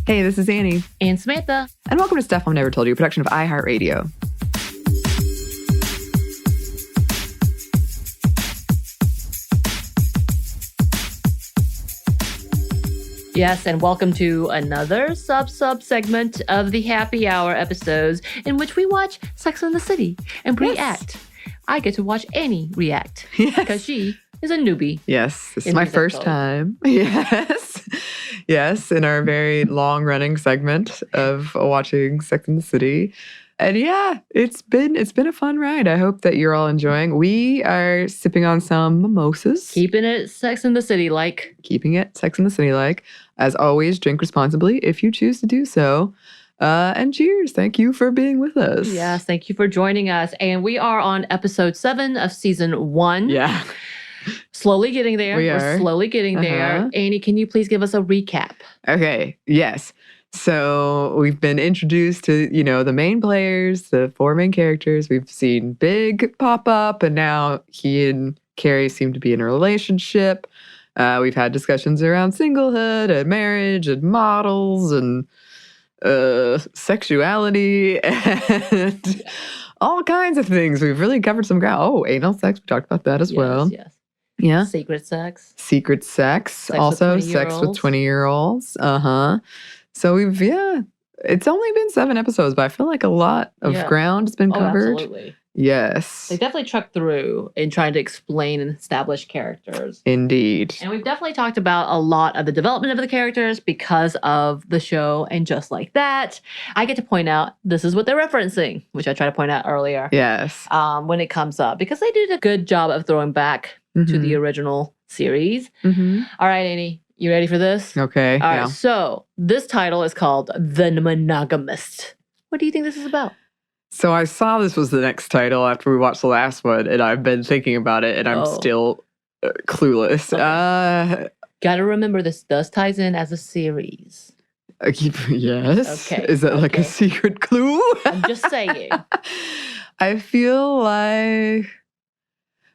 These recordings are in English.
Hey, this is Anney. And Samantha. And welcome to Stuff Mom Never Told You, a production of iHeartRadio. Yes, and welcome to another sub-segment of the Happy Hour episodes in which we watch Sex and the City and react. I get to watch Anney react because she is a newbie. Yes, this is my first time. Yes, in our very long-running segment of watching Sex and the City. And yeah, it's been a fun ride. I hope that you're all enjoying. We are sipping on some mimosas. Keeping it Sex and the City-like. Keeping it Sex and the City-like. As always, drink responsibly if you choose to do so. And cheers. Thank you for being with us. Yes, thank you for joining us. And we are on episode 7 of season 1. Yeah. Slowly getting there. We're slowly getting there. Anney, can you please give us a recap? Okay. Yes. So we've been introduced to, the main players, the 4 main characters. We've seen Big pop up, and now he and Carrie seem to be in a relationship. We've had discussions around singlehood and marriage and models and sexuality and all kinds of things. We've really covered some ground. Oh, anal sex. We talked about that as well. Yes. Yeah. Secret sex. Secret sex. Also, sex with 20-year-olds. So it's only been 7 episodes, but I feel like a lot of ground has been covered. Absolutely. Yes. They definitely trucked through in trying to explain and establish characters. Indeed. And we've definitely talked about a lot of the development of the characters because of the show. And just like that, I get to point out this is what they're referencing, which I tried to point out earlier. Yes. When it comes up, because they did a good job of throwing back to the original series. Mm-hmm. All right, Anney, you ready for this? Okay. All right, so this title is called The Monogamist. What do you think this is about? So I saw this was the next title after we watched the last one, and I've been thinking about it, and I'm still clueless. Okay. Gotta remember, this does ties in as a series. Yes. Okay. Is that like a secret clue? I'm just saying. I feel like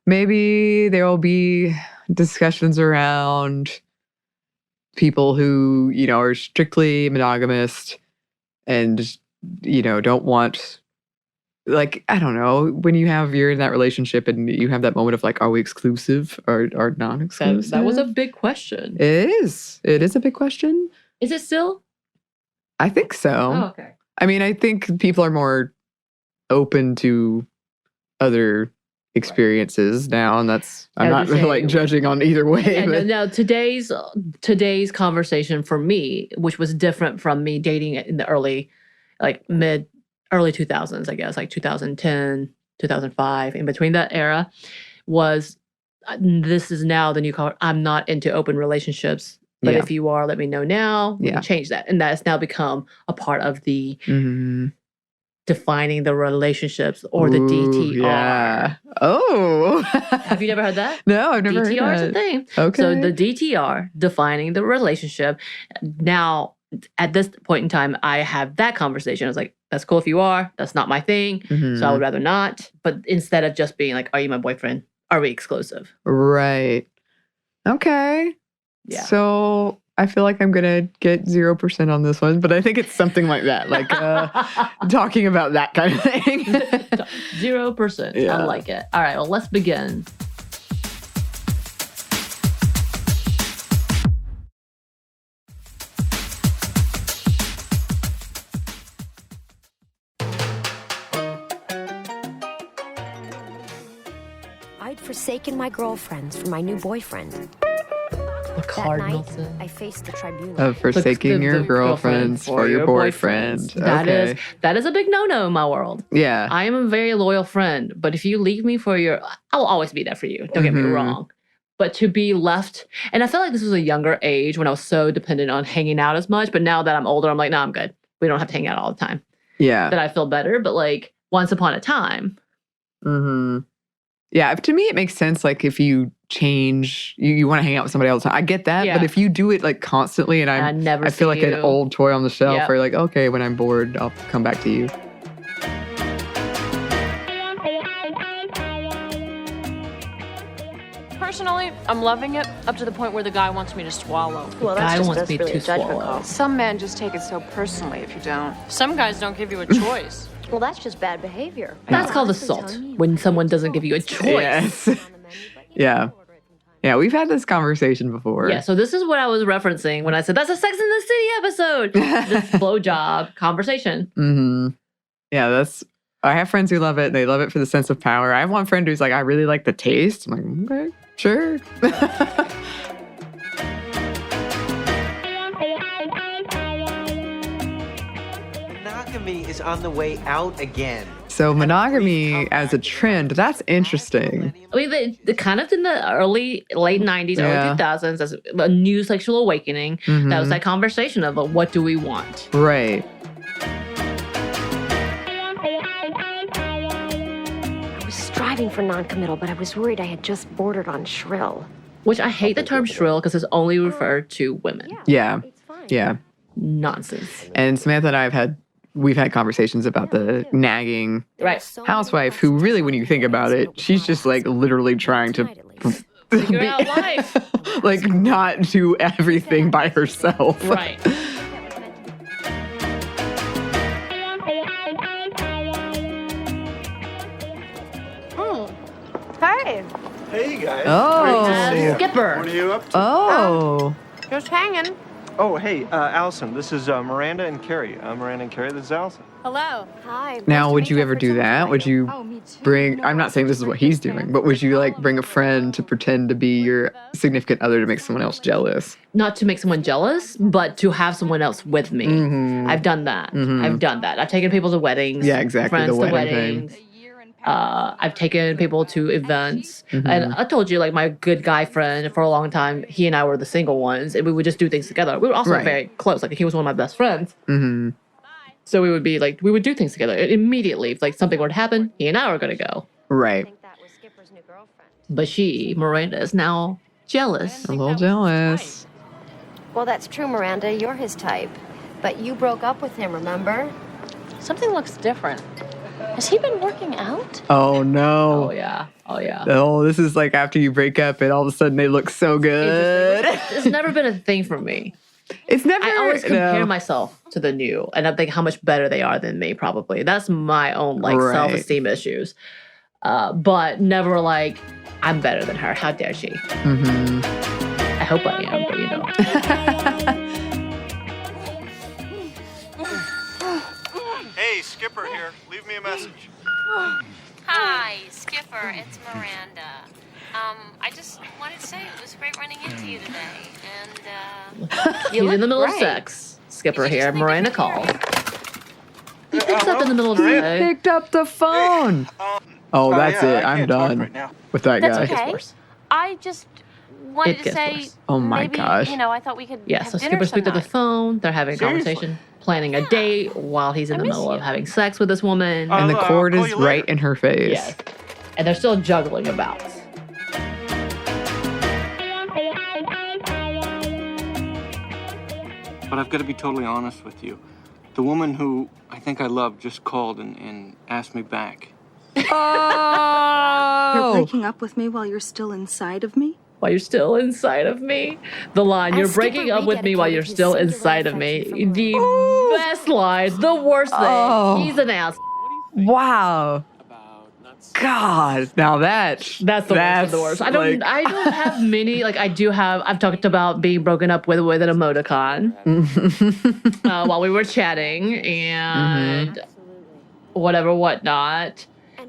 maybe there will be discussions around people who, are strictly monogamist and, don't want... Like, I don't know, when you're in that relationship and you have that moment of like, are we exclusive or non-exclusive? That was a big question. It is. It is a big question. Is it still? I think so. Oh, okay. I mean, I think people are more open to other experiences now, and I'm not really judging on either way. Yeah, but. No, today's conversation for me, which was different from me dating in the early 2000s, I guess, like 2010, 2005, in between that era, was this is now the new color. I'm not into open relationships, but if you are, let me know now. We can change that. And that has now become a part of the defining the relationships or the DTR. Yeah. Oh. Have you never heard that? No, I've never heard that. DTR is a thing. Okay. So the DTR, defining the relationship. Now, at this point in time, I have that conversation. I was like, that's cool if you are. That's not my thing. So I would rather not. But instead of just being like, are you my boyfriend? Are we exclusive? Right. Okay. Yeah. So I feel like I'm going to get 0% on this one, but I think it's something like that. Like talking about that kind of thing. 0%. Yeah. I like it. All right. Well, let's begin. I'd forsaken my girlfriends for my new boyfriend. The cardinal sin. I faced the tribunal. Of forsaking your girlfriends for your boyfriend. That is a big no-no in my world. Yeah. I am a very loyal friend, but if you leave me I will always be there for you. Don't get me wrong. But to be left, and I felt like this was a younger age when I was so dependent on hanging out as much, but now that I'm older, I'm like, no, I'm good. We don't have to hang out all the time. Yeah. That I feel better, but like once upon a time. Yeah, to me it makes sense. Like if you change, you want to hang out with somebody all the time. I get that, but if you do it like constantly, and I feel like an old toy on the shelf, where like, okay, when I'm bored, I'll come back to you. Personally, I'm loving it up to the point where the guy wants me to swallow. Well, that's really a judgment call. Some men just take it so personally if you don't. Some guys don't give you a choice. Well, that's just bad behavior. That's called assault, when someone doesn't give you a choice. Yes. Yeah. Yeah, we've had this conversation before. Yeah, so this is what I was referencing when I said, that's a Sex in the City episode. This blowjob conversation. Mm-hmm. Yeah, I have friends who love it. They love it for the sense of power. I have one friend who's like, I really like the taste. I'm like, okay, sure. Monogamy is on the way out again. So monogamy as a trend, that's interesting. I mean, the kind of in the late 90s, early 2000s, as a new sexual awakening, that was that conversation of what do we want? Right. I was striving for non-committal, but I was worried I had just bordered on shrill. Which I hate the term shrill because it's only referred to women. Yeah. Yeah. Nonsense. And Samantha and I we've had conversations about the nagging housewife who really, when you think about it, she's just like literally trying to figure out life. Like not do everything by herself. Right. Hey. Hey, guys. Oh. Great to see you. Skipper. What are you up to? Oh. Just hanging. Oh, hey, Allison. This is Miranda and Carrie. Miranda and Carrie, this is Allison. Hello. Hi. Now, would you ever do that? Would you bring, I'm not saying this is what he's doing, but would you like bring a friend to pretend to be your significant other to make someone else jealous? Not to make someone jealous, but to have someone else with me. Mm-hmm. I've done that. Mm-hmm. I've done that. I've taken people to weddings. Yeah, exactly. Friends The to wedding weddings. thing. I've taken people to events. Mm-hmm. And I told you, like, my good guy friend, for a long time, he and I were the single ones, and we would just do things together. We were also very close. Like, he was one of my best friends. Mm-hmm. So we would be like, we would do things together. Immediately, if like something were to happen, he and I were going to go. Right. But Miranda, is now jealous. A little jealous. Well, that's true, Miranda. You're his type. But you broke up with him, remember? Something looks different. Has he been working out? Oh, no. Oh, yeah. Oh, yeah. Oh, this is like after you break up and all of a sudden they look so good. It's never been a thing for me. It's never. I always compare myself to the new, and I think how much better they are than me, probably. That's my own, like, self-esteem issues. But never like, I'm better than her. How dare she? Mm-hmm. I hope I am, but you know. Hey, Skipper here. Leave me a message. Hi, Skipper. It's Miranda. I just wanted to say it was great running into you today. And, He's in the middle of sex. Skipper here. Miranda calls. He picks up in the middle of the He day. picked up the phone. That's it. I'm done with that guy. That's okay. I just wanted to say, oh my maybe, gosh. you know, I thought we could Yeah, have so dinner Skipper speaks up the sometime. phone. They're having a conversation, planning a date while he's in the middle of having sex with this woman. And the cord is right in her face. Yes. And they're still juggling about. But I've got to be totally honest with you. The woman who I think I love just called and asked me back. Oh! You're breaking up with me while you're still inside of me? While you're still inside of me. The line, you're breaking up with me while you're still inside of me. The best lines, the worst thing. He's an ass. Wow. God. Now that's the worst of the worst. I don't have many, like I've talked about being broken up with an emoticon while we were chatting and whatnot.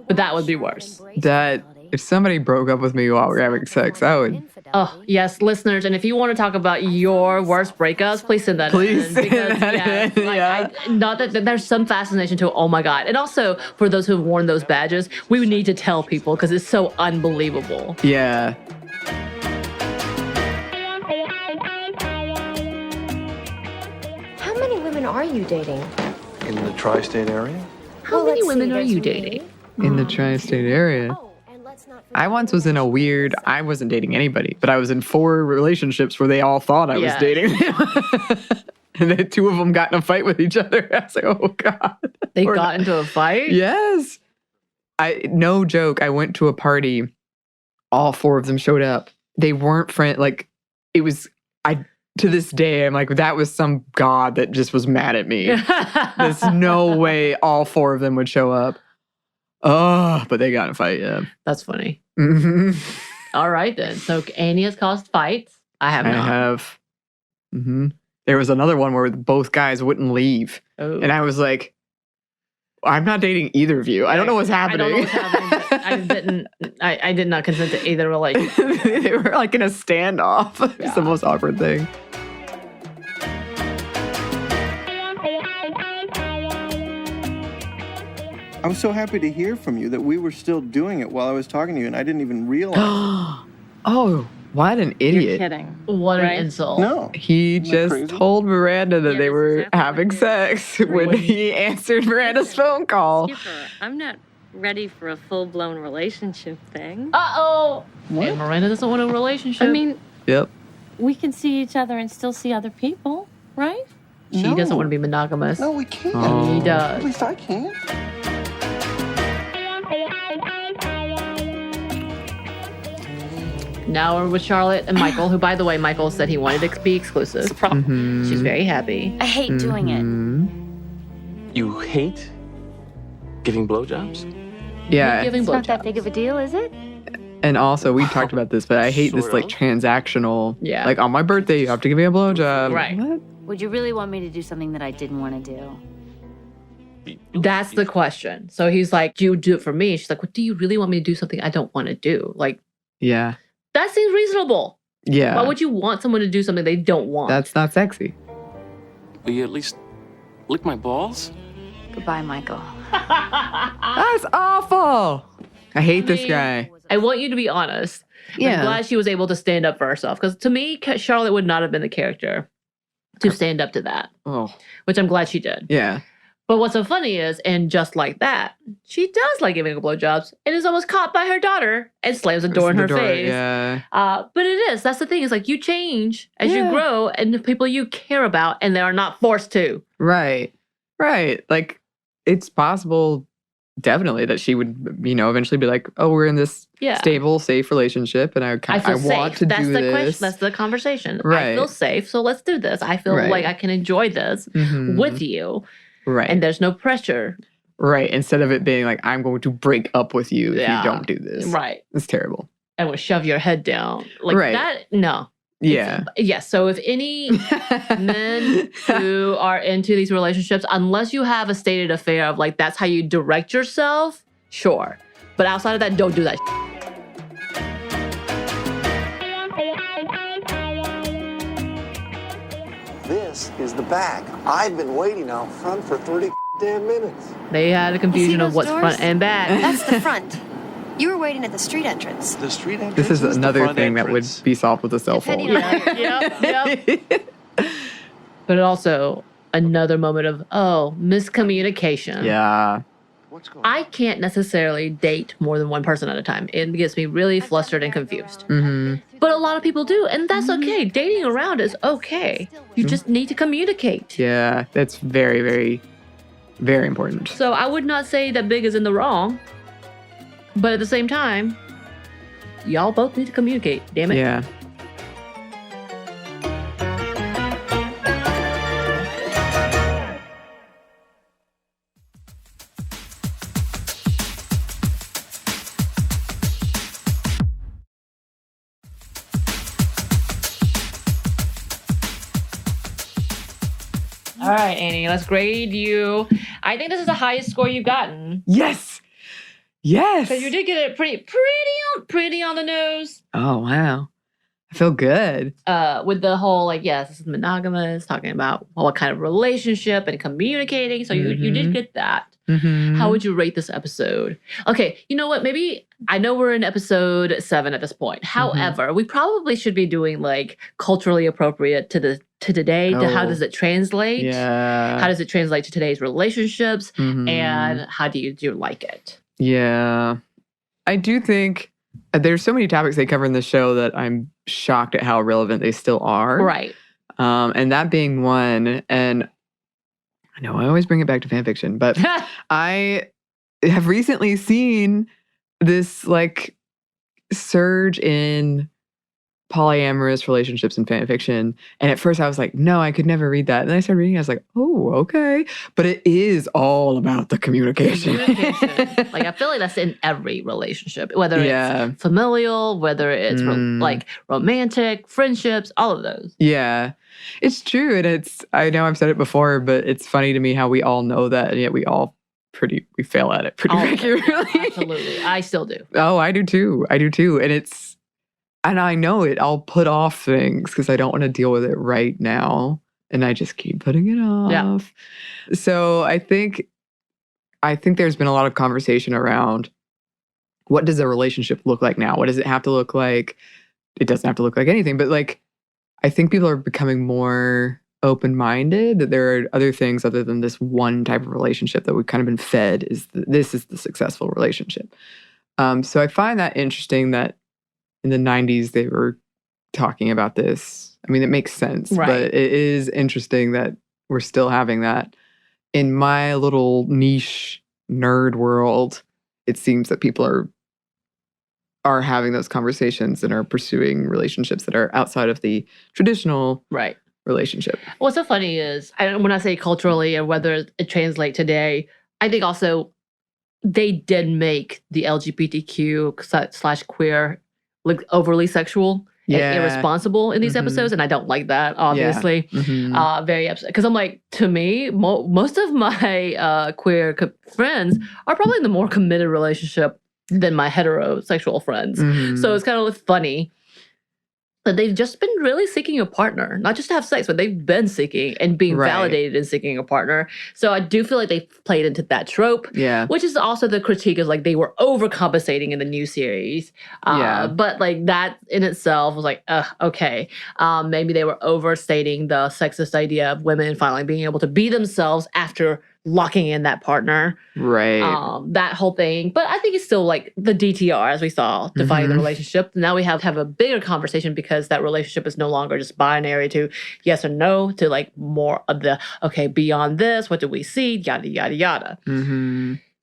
But that would be worse. That if somebody broke up with me while we were having sex, I would. Oh, yes, listeners. And if you want to talk about your worst breakups, please send that in. Not that there's some fascination to it. Oh, my God. And also, for those who've worn those badges, we need to tell people because it's so unbelievable. Yeah. How many women are you dating? In the tri-state area? How many women are you dating? In the tri-state area. I once was in I wasn't dating anybody, but I was in 4 relationships where they all thought I was dating them. And then 2 of them got in a fight with each other. I was like, oh, God. They got into a fight? Yes. No joke. I went to a party. All 4 of them showed up. they weren't friends. Like, it was, to this day, I'm like, that was some god that just was mad at me. There's no way all 4 of them would show up. Oh, but they got in a fight, yeah. That's funny. Mm-hmm. All right, then. So Anney has caused fights. I have not. I have. Mm-hmm. There was another one where both guys wouldn't leave. Oh. And I was like, I'm not dating either of you. I don't know what's happening. I don't know what's happening, but I did not consent to either relationship. They were like in a standoff. Yeah. It's the most awkward thing. I was so happy to hear from you that we were still doing it while I was talking to you, and I didn't even realize. Oh, what an idiot. You're kidding. What Right? an insult. No. He Isn't that just crazy? told Miranda that Yeah, they that's were exactly having what it sex when he answered Miranda's phone call. Skipper, I'm not ready for a full-blown relationship thing. Uh-oh. What? And Miranda doesn't want a relationship. I mean, Yep. we can see each other and still see other people, right? she No. doesn't want to be monogamous. No, we can't. Oh. He does. At least I can't. Now we're with Charlotte and Michael, who, by the way, Michael said he wanted to be exclusive. Mhm. She's very happy. I hate doing it. Mhm. You hate giving blowjobs? Yeah. Giving It's not that blowjobs. big of a deal, is it? And also, we talked about this, but I hate this Sort like of. transactional. Yeah. Like on my birthday, you have to give me a blowjob. Right. What? Would you really want me to do something that I didn't want to do? That's the question. So he's like, do you do it for me? She's like, what do you really want me to do something I don't want to do? Like, Yeah. that seems reasonable. Yeah. Why would you want someone to do something they don't want? That's not sexy. Will you at least lick my balls? Goodbye, Michael. That's awful. I hate this mean, guy. I want you to be honest. Yeah. I'm glad she was able to stand up for herself. Because to me, Charlotte would not have been the character to stand up to that, Oh, which I'm glad she did. yeah. But what's so funny is, and just like that, she does like giving blowjobs and is almost caught by her daughter and slams the door in her face. Yeah. But it is. That's the thing. Is like you change as you Yeah. grow, and the people you care about, and they are not forced to. Right. Right. Like, it's possible, definitely, that she would, eventually be like, oh, we're in this Yeah. stable, safe relationship, and I I feel want safe. to That's do the this. question. That's the conversation. I Right. feel safe, so let's do this. I feel Right. like I can enjoy this Mhm. with you, Right. and there's no pressure. Right. Instead of it being like, I'm going to break up with you if Yeah. you don't do this. Right. It's terrible. And would shove your head down like Right. that. No. Yeah. Yes. So if any men who are into these relationships, unless you have a stated affair of like that's how you direct yourself, sure. But outside of that, don't do that. This is the back. I've been waiting out front for 30 damn minutes. They had a confusion of those what's doors? front and back. That's the front. You were waiting at the street entrance. The street entrance. This is the another front thing that would entrance. be solved with a cell phone. Depending on Yep. But also another moment of miscommunication. Yeah. What's going on? I can't necessarily date more than one person at a time. It gets me really flustered and confused. Hmm. But a lot of people do, and that's okay. Dating around is okay. You just need to communicate. Yeah. That's very, very, very important. So I would not say that Big is in the wrong, but at the same time, y'all both need to communicate. Damn it. Yeah. All right, Anney, let's grade you. I think this is the highest score you've gotten. Yes. Yes. Because you did get it pretty on the nose. Oh, wow. I feel good. With the whole yes, this is monogamous, talking about what kind of relationship and communicating. So you did get that. Mm-hmm. How would you rate this episode? Okay, you know what? Maybe I know we're in episode 7 at this point. However, we probably should be doing culturally appropriate to today. To how Oh. does it translate? Yeah. How does it translate to today's relationships? Mhm. And how do you like it? Yeah. I do think there's so many topics they cover in the show that I'm shocked at how relevant they still are. Right. And that being one, and I know I always bring it back to fan fiction, but I have recently seen this surge in polyamorous relationships in fan fiction. And at first I was like, no, I could never read that. And then I started reading, I was like, oh, okay. But it is all about the communication. Like, I feel like that's in every relationship, whether it's familial, whether it's like romantic, friendships, all of those. Yeah, it's true. And I know I've said it before, but it's funny to me how we all know that, and yet we fail at it pretty regularly. Yeah, absolutely. I still do. Oh, I do too. And I know it. I'll put off things because I don't want to deal with it right now. And I just keep putting it off. Yeah. So I think there's been a lot of conversation around what does a relationship look like now? What does it have to look like? It doesn't have to look like anything. But like, I think people are becoming more open-minded, that there are other things other than this one type of relationship that we've kind of been fed this is the successful relationship. So I find that interesting that in the 90s, they were talking about this. I mean, it makes sense, right. But it is interesting that we're still having that. In my little niche nerd world, it seems that people are having those conversations and are pursuing relationships that are outside of the traditional relationship. What's so funny is, when I say culturally or whether it translates today, I think also they did make the LGBTQ/queer like overly sexual and irresponsible in these episodes, and I don't like that, obviously. Very upset. Because I'm like, to me, most of my queer friends are probably in the more committed relationship than my heterosexual friends. So it's kind of funny that they've just been really seeking a partner, not just to have sex, but they've been seeking and being validated in seeking a partner. So I do feel like they've played into that trope, which is also the critique of like they were overcompensating in the new series. But like that in itself was like, okay. Maybe they were overstating the sexist idea of women finally being able to be themselves after locking in that partner. Right. That whole thing. But I think it's still like the DTR, as we saw, defining the relationship. Now we have a bigger conversation because that relationship is no longer just binary to yes or no, to like more of the, okay, beyond this, what do we see? Yada, yada, yada.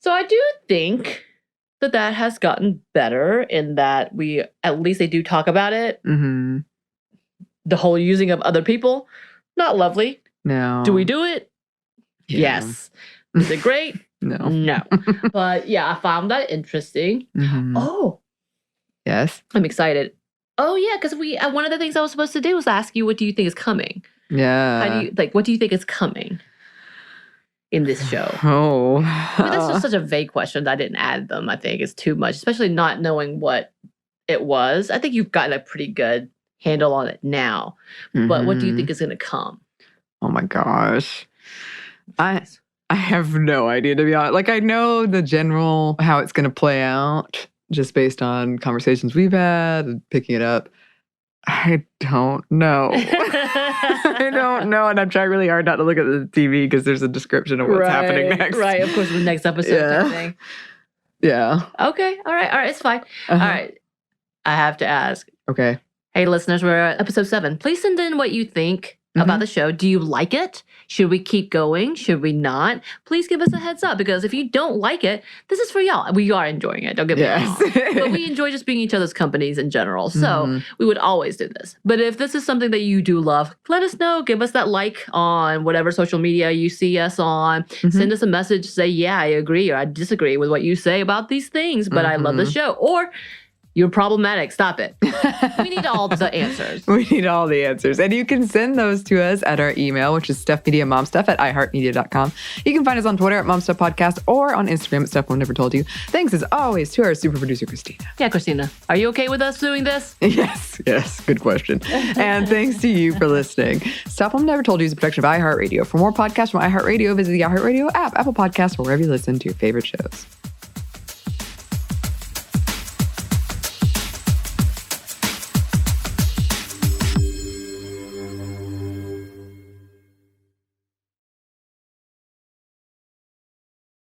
So I do think that has gotten better in that at least they do talk about it. The whole using of other people, not lovely. No. Do we do it? Yeah. Yes. Is it great? No. But yeah, I found that interesting. Oh. Yes. I'm excited. Oh yeah, because one of the things I was supposed to do was ask you, what do you think is coming? Yeah. What do you think is coming in this show? Oh. I mean, that's just such a vague question that I didn't add them. I think it's too much, especially not knowing what it was. I think you've gotten a pretty good handle on it now. But what do you think is going to come? Oh my gosh. I have no idea, to be honest. Like, I know the general how it's going to play out just based on conversations we've had and picking it up. I don't know. I don't know. And I'm trying really hard not to look at the TV because there's a description of what's happening next. Right. Of course, the next episode. Type thing. Yeah. Okay. All right. It's fine. All right. I have to ask. Okay. Hey, listeners, we're at episode 7. Please send in what you think about the show. Do you like it? Should we keep going? Should we not? Please give us a heads up, because if you don't like it, this is for y'all. We are enjoying it. Don't get me wrong. But we enjoy just being each other's companies in general. So we would always do this. But if this is something that you do love, let us know. Give us that like on whatever social media you see us on. Send us a message. Say, yeah, I agree or I disagree with what you say about these things, but I love the show. Or you're problematic. Stop it. We need all the answers. We need all the answers. And you can send those to us at our email, which is stuffmediamomstuff@iheartmedia.com. You can find us on Twitter at momstuffpodcast or on Instagram at Stuff Mom Never Told You. Thanks as always to our super producer, Christina. Yeah, Christina. Are you okay with us doing this? Yes. Good question. And thanks to you for listening. Stuff Mom Never Told You is a production of iHeartRadio. For more podcasts from iHeartRadio, visit the iHeartRadio app, Apple Podcasts, or wherever you listen to your favorite shows.